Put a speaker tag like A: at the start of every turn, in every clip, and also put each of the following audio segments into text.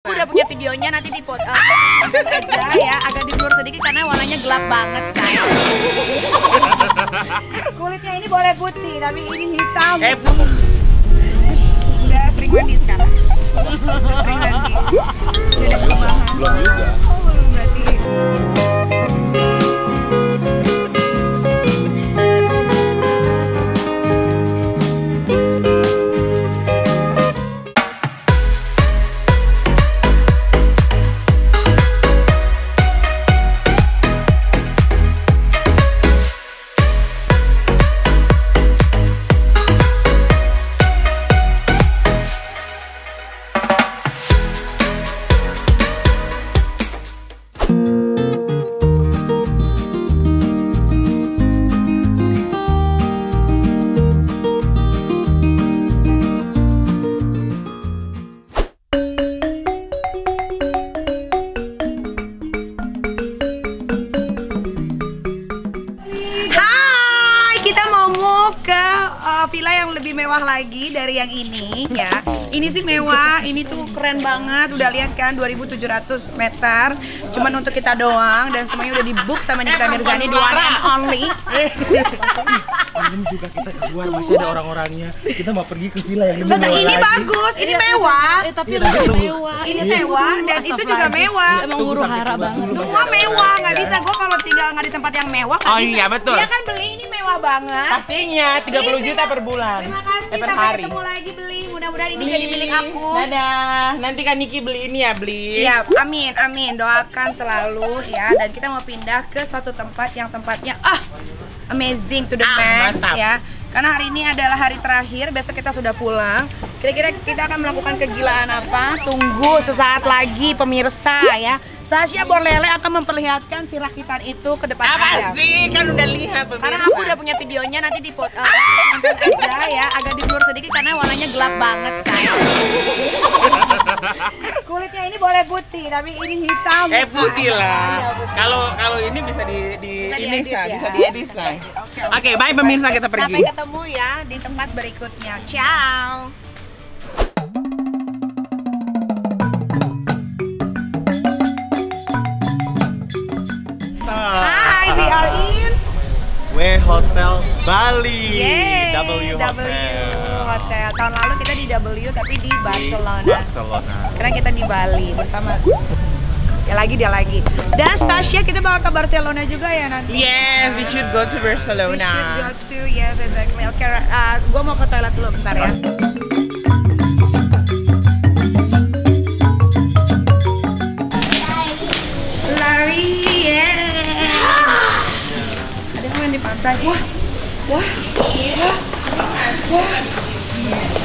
A: Aku udah punya videonya, nanti di aja ya, agak di blur sedikit karena warnanya gelap banget sayang. Kulitnya ini boleh putih, tapi ini hitam. Udah sering mandi sekarang. Sering mandi. Udah ada perubahan.
B: Belum juga.
A: Oh, belum berarti. Villa yang lebih mewah lagi dari yang ini ya. Ini sih mewah, ini tuh keren banget. Udah lihat kan 2.700 meter. Cuman untuk kita doang dan semuanya udah di book sama Nikita Mirzani, the one and only.
B: Ini juga kita keluar, masih ada orang-orangnya. Kita mau pergi ke villa yang lebih mewah
A: ini
B: lagi.
A: Bagus, ini mewah.
C: Tapi lebih mewah.
A: Ini mewah dan itu juga mewah.
C: Emang huru hara banget.
A: Semua mewah, nggak bisa gue kalau tinggal nggak di tempat yang mewah.
D: Oh iya betul.
A: Dia kan beli ini mewah banget.
D: Pastinya 30 juta per bulan.
A: Terima kasih,
D: per
A: sampai
D: hari.
A: ketemu lagi beli. Mudah-mudahan ini jadi milik aku.
D: Dadah. Nanti kan Niki beli ini ya, beli.
A: Iya, amin, amin. Doakan selalu ya. Dan kita mau pindah ke suatu tempat yang tempatnya amazing to the max
D: mantap.
A: ya. Karena hari ini adalah hari terakhir, besok kita sudah pulang. Kira-kira kita akan melakukan kegilaan apa? Tunggu sesaat lagi pemirsa ya. Sasha Borlele akan memperlihatkan si rakitan itu ke depan
D: Apa
A: Anda.
D: sih? Kan udah lihat pemirsa.
A: Karena aku udah punya videonya, nanti di aja ya, agak di blur sedikit karena warnanya gelap banget sayang. Kulitnya ini boleh putih, tapi ini hitam.
D: Putih lah.
A: Iya, putih.
D: Kalau ini bisa di ini
A: diedit ya.
D: bisa diedit say. Oke, bye pemirsa, kita pergi.
A: Sampai ketemu ya di tempat berikutnya. Ciao. Hi, we are in
B: W Hotel Bali.
A: Yeay,
B: W
A: Hotel. Tahun lalu kita di W tapi di Barcelona.
B: Barcelona.
A: Sekarang kita di Bali bersama dia lagi. Dan Stasya kita bakal ke Barcelona juga ya nanti.
D: Yes, we should go to
A: We
D: Barcelona.
A: should go to, yes exactly. Oke, gue mau ke toilet dulu bentar ya. Lari, ada yang main di pantai. Wah, wah, wah, wah.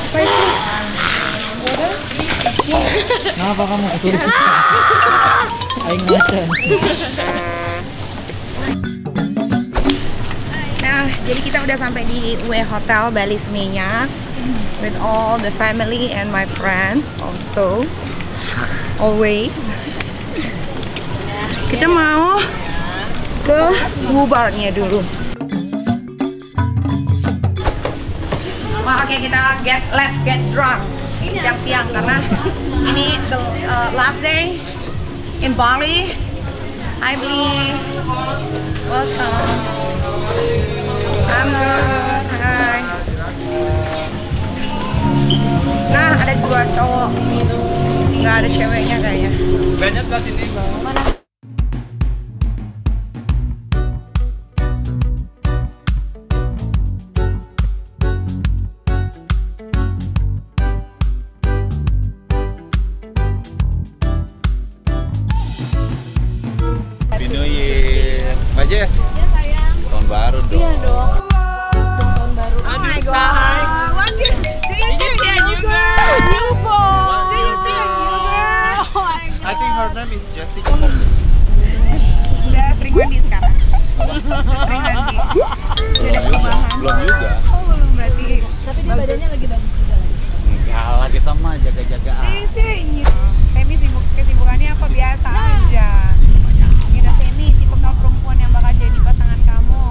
A: Apa itu?
B: Kenapa kamu kesurupan? Aing macan.
A: Nah, jadi kita udah sampai di W Hotel Bali Seminyak with all the family and my friends also. Always. Kita mau ke bubarnya dulu. Oke, kita let's get drunk siang-siang karena ini the last day in Bali. Hi Bli, welcome. I'm good. Hi. Nah, ada dua cowok, nggak ada ceweknya kayaknya.
B: Banyak di sini.
A: Mana?
B: Happy New Year. Mbak Jess.
C: Ya sayang.
B: Tahun baru dong.
C: Iya dong. Tahun baru.
A: Oh my
D: Aduh,
A: God. What do you see a new girl?
C: New boy.
A: Do you see a new girl?
C: Oh my God.
B: I think her name is Jessica.
A: Udah sering mandi sekarang. Sering mandi. Udah ada perubahan.
B: Belum juga.
A: Oh, belum berarti.
C: Tapi dia badannya lagi bagus juga lagi.
B: Enggak lah, kita mah jaga-jaga.
A: Semi kesibukannya apa biasa aja. Kira Semi tipe perempuan yang bakal jadi pasangan kamu.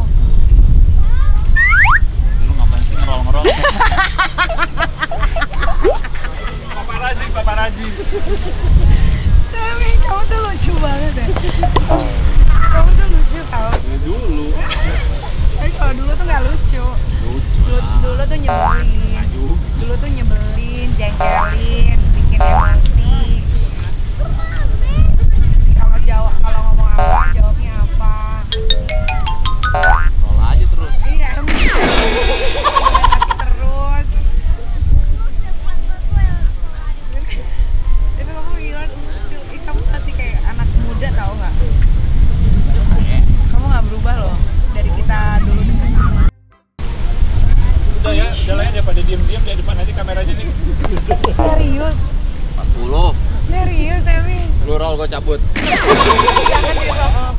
B: Lu ngapain sih ngerol-ngerol?
D: Paparazi.
A: Kamu tuh lucu banget deh. Kamu tuh lucu tau.
B: Ini dulu.
A: Tapi kalau dulu tuh nggak lucu. Dulu tuh nyebelin. Dulu tuh nyebelin, jengkelin, bikin emosi. Kalau ngomong apa, jawabnya apa.
B: Tolak aja terus.
A: Iya, terus. Itu kamu gila, kamu masih kayak anak muda tau nggak? Kamu nggak berubah loh dari kita dulu.
E: Udah ya, jalannya daripada diem-diem di depan nanti kameranya nih.
A: Serius?
B: 40.
A: Serius, Emi?
B: Lu roll gua cabut.
A: Jangan dibohong.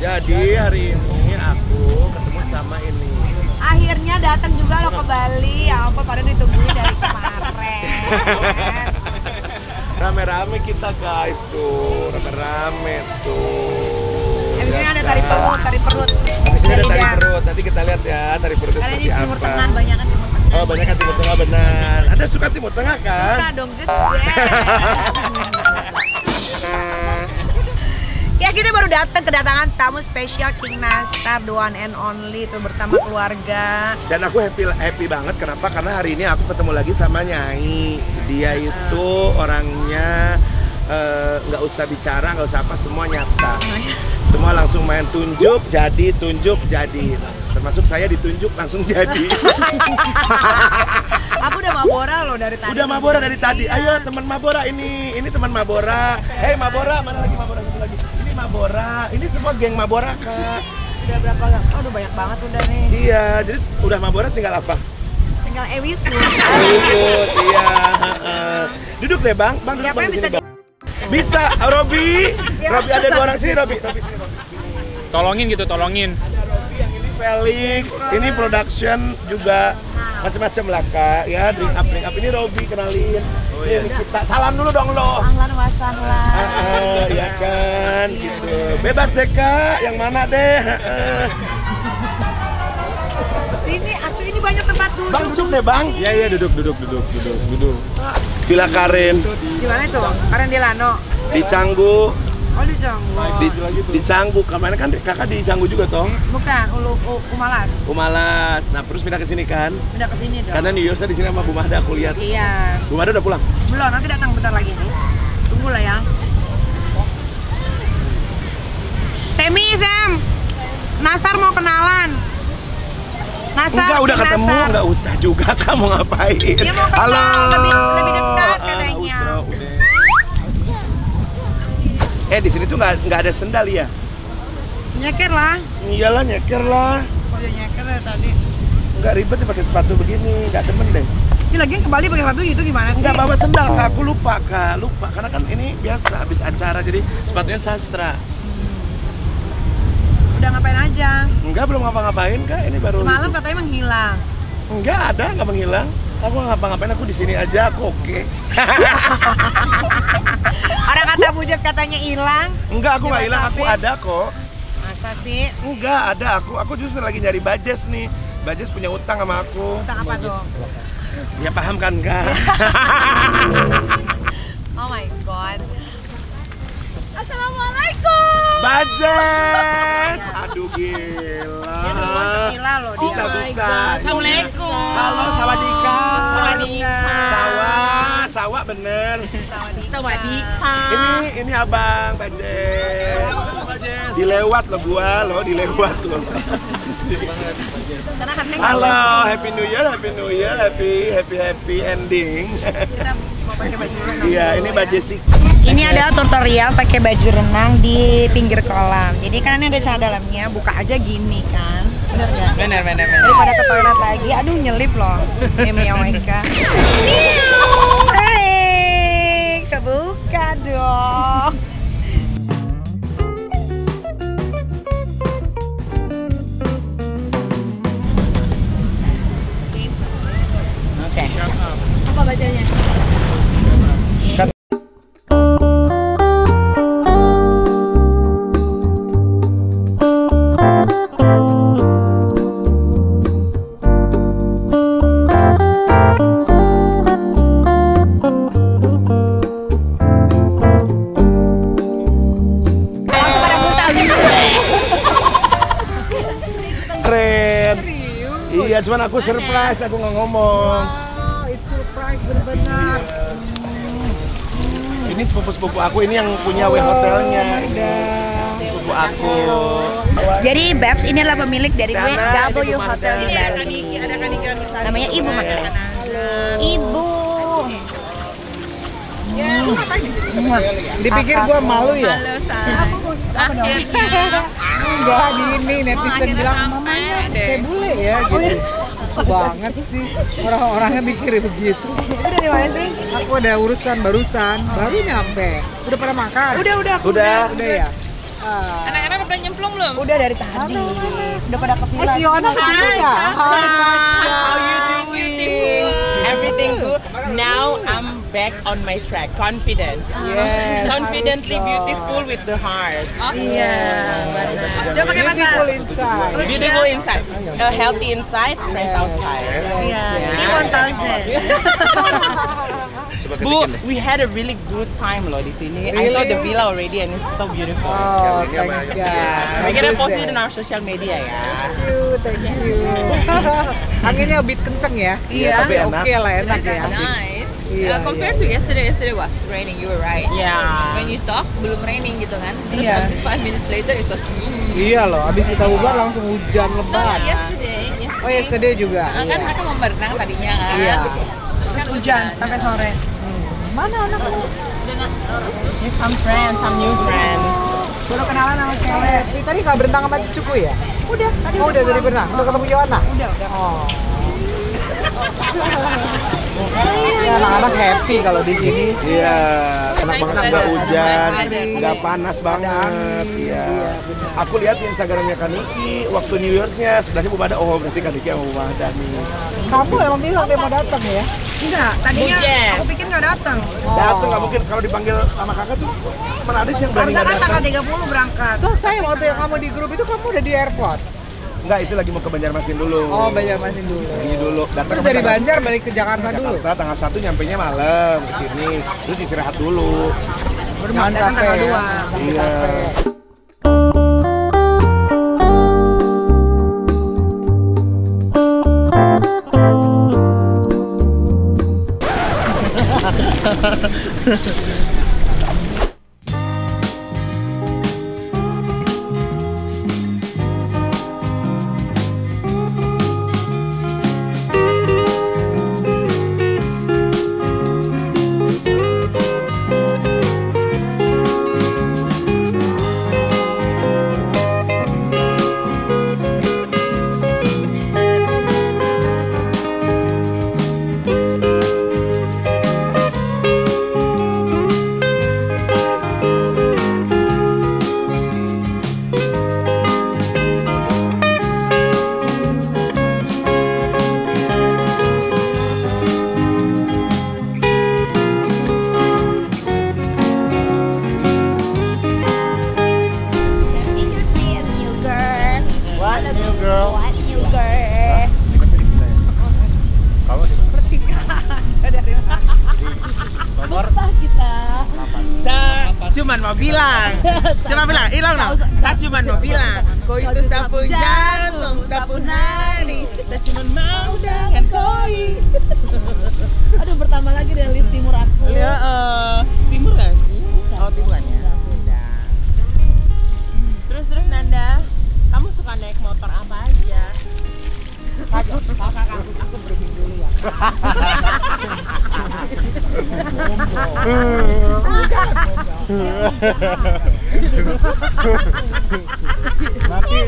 B: Jadi hari ini aku ketemu sama ini.
A: Akhirnya datang juga lo ke Bali. Ya ampun, pada ditungguin dari kemarin.
B: Rame-rame kita guys tuh, rame-rame tuh.
A: Di sini
B: Ya
A: ada
B: kan?
A: tari perut, tari perut.
B: Di sini ada tari
A: Dari
B: perut. Nanti kita lihat ya tari perutnya
A: Karena
B: seperti
A: di Timur
B: apa.
A: Tengah, banyak kan Timur Tengah.
B: Oh banyak kan Timur Tengah benar. Ada suka Timur Tengah kan?
A: Suka dong, gede. Ya kita baru kedatangan tamu spesial King Nastar, the one and only tuh bersama keluarga.
B: Dan aku happy banget kenapa? Karena hari ini aku ketemu lagi sama Nyai. Dia itu orangnya nggak usah bicara, nggak usah apa, semua nyata. Semua langsung main tunjuk jadi. Termasuk saya ditunjuk langsung jadi.
A: Aku udah mabora loh dari tadi.
B: Udah mabora dari tadi. Ayo teman mabora ini teman mabora. Hei mabora, mana lagi mabora satu lagi? Ini mabora. Ini semua geng mabora kak.
A: Udah berapa lah? Oh, udah banyak banget udah nih.
B: Iya, jadi udah mabora tinggal apa?
A: Tinggal Ewiku.
B: Ikut, iya. Duduk deh bang, bang duduk
A: Siapa
B: bang
A: yang
B: di
A: bisa
B: sini bang. Bisa, Robi. Robi ada dua orang sini, Robi. Robi sini, Robi.
E: Tolongin gitu, tolongin.
B: Ada Robi, yang ini Felix. Ini production juga macam-macam lah kak. Ya, drink up. Ini Robi kenalin. Ini kita salam dulu dong lo.
A: Ahlan wasanlan.
B: Ya kan, gitu. Bebas deh kak, yang mana deh.
A: Sini, ini banyak tempat duduk.
B: Bang duduk deh bang.
E: Iya, duduk.
B: Villa Karen
A: Di mana itu? Karen Delano.
B: di Canggu.
A: Oh, di Canggu.
B: Di Canggu. Kemarin kan kakak di Canggu juga toh.
A: Bukan, Umalas.
B: Umalas. Nah, terus pindah ke sini kan?
A: Udah ke sini dong.
B: Karena New York di sini sama Bu Mahda aku lihat.
A: Iya.
B: Bu Mahda udah pulang.
A: Belum, nanti datang bentar lagi. Tunggu lah ya. Sam. Nasar mau kenalan. Nasar.
B: Enggak, udah
A: King
B: ketemu,
A: Nasar.
B: enggak usah juga kamu ngapain.
A: Dia mau kenal, lebih dekat katanya.
B: Nggak usah, udah. Di sini tuh nggak ada sendal ya?
A: Nyeker lah.
B: Iyalah nyeker lah.
A: Oh, dia nyeker dari tadi.
B: Nggak ribet ya pakai sepatu begini, nggak demen deh.
A: Ini lagi ke Bali pakai sepatu itu gimana sih?
B: Nggak bawa sendal kak, aku lupa kak, karena kan ini biasa habis acara jadi sepatunya sastra.
A: Udah ngapain aja?
B: Enggak, belum ngapa-ngapain kak, ini baru.
A: Semalam katanya menghilang.
B: Enggak ada, nggak menghilang. Aku nggak ngapa-ngapain, aku di sini aja, aku oke.
A: Orang kata Bujas katanya hilang.
B: Enggak, aku nggak
A: Coba
B: hilang, aku
A: tapi.
B: ada kok.
A: Masa sih?
B: Enggak ada, aku justru lagi nyari Bajes nih. Bajes punya utang sama aku.
A: Utang apa tuh?
B: Ya paham kan kak?
A: Oh my god. Assalamualaikum.
B: Bajes, aduh gila.
A: Dia duluan gila loh dia.
B: Bisa.
D: Assalamualaikum.
B: Halo, sawadika.
D: Sawadika.
B: Sawa bener.
D: Sawadika.
B: Ini abang Bajes. Dilewat lo gua lo, dilewat lo.
A: Karena katanya
B: Halo, Happy New Year, happy ending.
A: kita mau pakai baju renang.
B: Iya,
A: dulu
B: ini
A: ya.
B: Bajesik.
A: Ini adalah tutorial pakai baju renang di pinggir kolam. Jadi kan ini ada cara dalamnya, buka aja gini kan. Bener nggak?
D: Bener.
A: Daripada ke toilet lagi, aduh nyelip loh. Eka. Hei, kebuka dong.
D: Oke.
C: Apa bacanya?
B: cuman aku surprise, aku nggak ngomong.
F: Wow, it's surprise benar-benar.
B: Ini sepupu-sepupu aku ini yang punya W hotelnya. Sepupu aku.
A: Jadi Babs ini adalah pemilik dari
B: Dana,
A: W
B: Ibu
A: Hotel di
B: Marda.
A: Bali.
D: Ada Kanika misalnya.
A: Namanya Ibu Marda. Ibu.
D: Ya, lu ngapain di situ?
F: Dipikir gua malu ya?
C: Halo, Say. Akhirnya.
F: Enggak, di ini netizen
C: akhirnya
F: bilang
C: sampai
F: mamanya
C: deh."
F: kayak bule ya gitu. Lucu banget sih orang-orangnya mikir begitu.
C: Itu dari mana sih?
F: Aku ada urusan barusan, baru nyampe. Udah pada makan?
A: Udah.
B: Udah.
F: Udah ya?
D: Anak-anak udah nyemplung belum?
A: Udah dari tadi. Udah pada ke villa.
F: Si Yona kesini ya? Hai,
D: How you doing, beautiful? Everything good. Now I'm back on my track, confident.
F: Yes,
D: Confidently
F: harus dong.
D: beautiful with the heart.
A: Iya, benar. Coba pakai bahasa.
F: Beautiful inside.
D: Beautiful inside, healthy inside, fresh outside.
A: Iya, si 1000.
B: Coba
D: Bu,
B: ketikin deh.
D: we had a really good time loh di sini. I saw the
F: Really?
D: villa already and it's so beautiful.
F: Oh,
B: Yang ini
F: thanks
B: apa?
F: guys.
D: We're gonna post
F: Bagus
D: it
F: ya.
D: in our social media ya.
F: Thank you. Anginnya a bit kenceng ya?
B: Iya, tapi enak.
F: Oke lah, enak ya.
C: Nice.
F: Iya,
C: Compared to yesterday was raining. You were right.
D: Yeah.
C: When you talk belum raining gitu kan. Terus
A: Iya.
C: abis itu 5 minutes later it was
F: Iya loh, abis kita bubar langsung hujan
C: No,
F: lebat.
C: yesterday.
F: Oh, yesterday juga?
C: Kan
F: Iya.
C: mereka mau berenang tadinya kan.
F: Iya.
C: Terus kan
A: Hujan sampai sore.
F: Mana anakmu?
D: Some friends, some new friends.
A: Baru kenalan sama cewek.
F: Tadi nggak berenang sama cucuku ya? Udah, udah tadi berenang. Udah ketemu Yohana?
A: Udah.
F: Oh. Ya, anak-anak happy kalau di sini.
B: Iya, enak banget nggak hujan,
C: Ada.
B: nggak panas banget. Iya. Aku lihat di Instagramnya Kaniki waktu New Year's-nya sebelahnya Bu Mada. Oh, berarti Kaniki sama Bu Mada nih.
F: Kamu emang bilang dia mau datang ya?
A: Enggak, tadinya
D: Hujan.
A: aku pikir nggak datang.
B: Datang nggak mungkin kalau dipanggil sama kakak tuh mana ada sih yang berani
A: Harusnya
B: nggak
A: kan tanggal
B: datang?
A: 30 berangkat.
F: So, saya waktu yang kamu di grup itu kamu udah di airport?
B: Enggak, itu lagi mau ke Banjarmasin dulu.
F: Oh, Banjarmasin dulu.
B: Ini dulu. Datang
F: Terus
B: ke
F: dari
B: tanggal-
F: Banjar balik ke Jakarta dulu?
B: Jakarta tanggal 1 nyampenya malam ke sini. Terus istirahat dulu.
F: Jangan
A: datang
F: capek
A: tanggal
F: ya,
A: 2.
F: sampai
B: Iya.
F: capek.
D: Cuman mau bilang, hilang dong. Saya cuman mau bilang, kau itu sapu jantung, sapu nadi. Saya cuman mau dengan koi.
C: Aduh, pertama lagi dari lift timur aku.
D: Ya, timur gak sih? Oh, timurannya. Sudah. Terus Nanda, kamu suka naik motor apa aja? Kakak, aku briefing dulu ya.
B: Nanti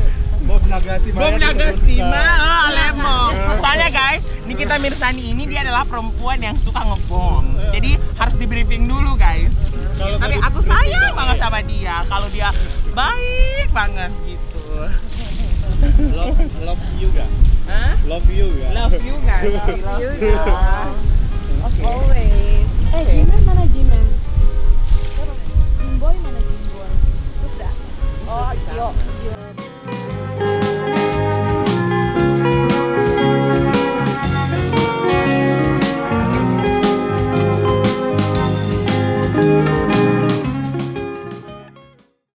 B: Bob
D: Nagasima, Lemong. Soalnya guys, Nikita Mirzani ini dia adalah perempuan yang suka ngebom. Jadi harus di briefing dulu guys. Tapi aku sayang banget sama dia. Kalau dia baik banget gitu.
E: Love you gak?
D: Hah?
E: Love you gak?
D: Love you guys. Love you guys.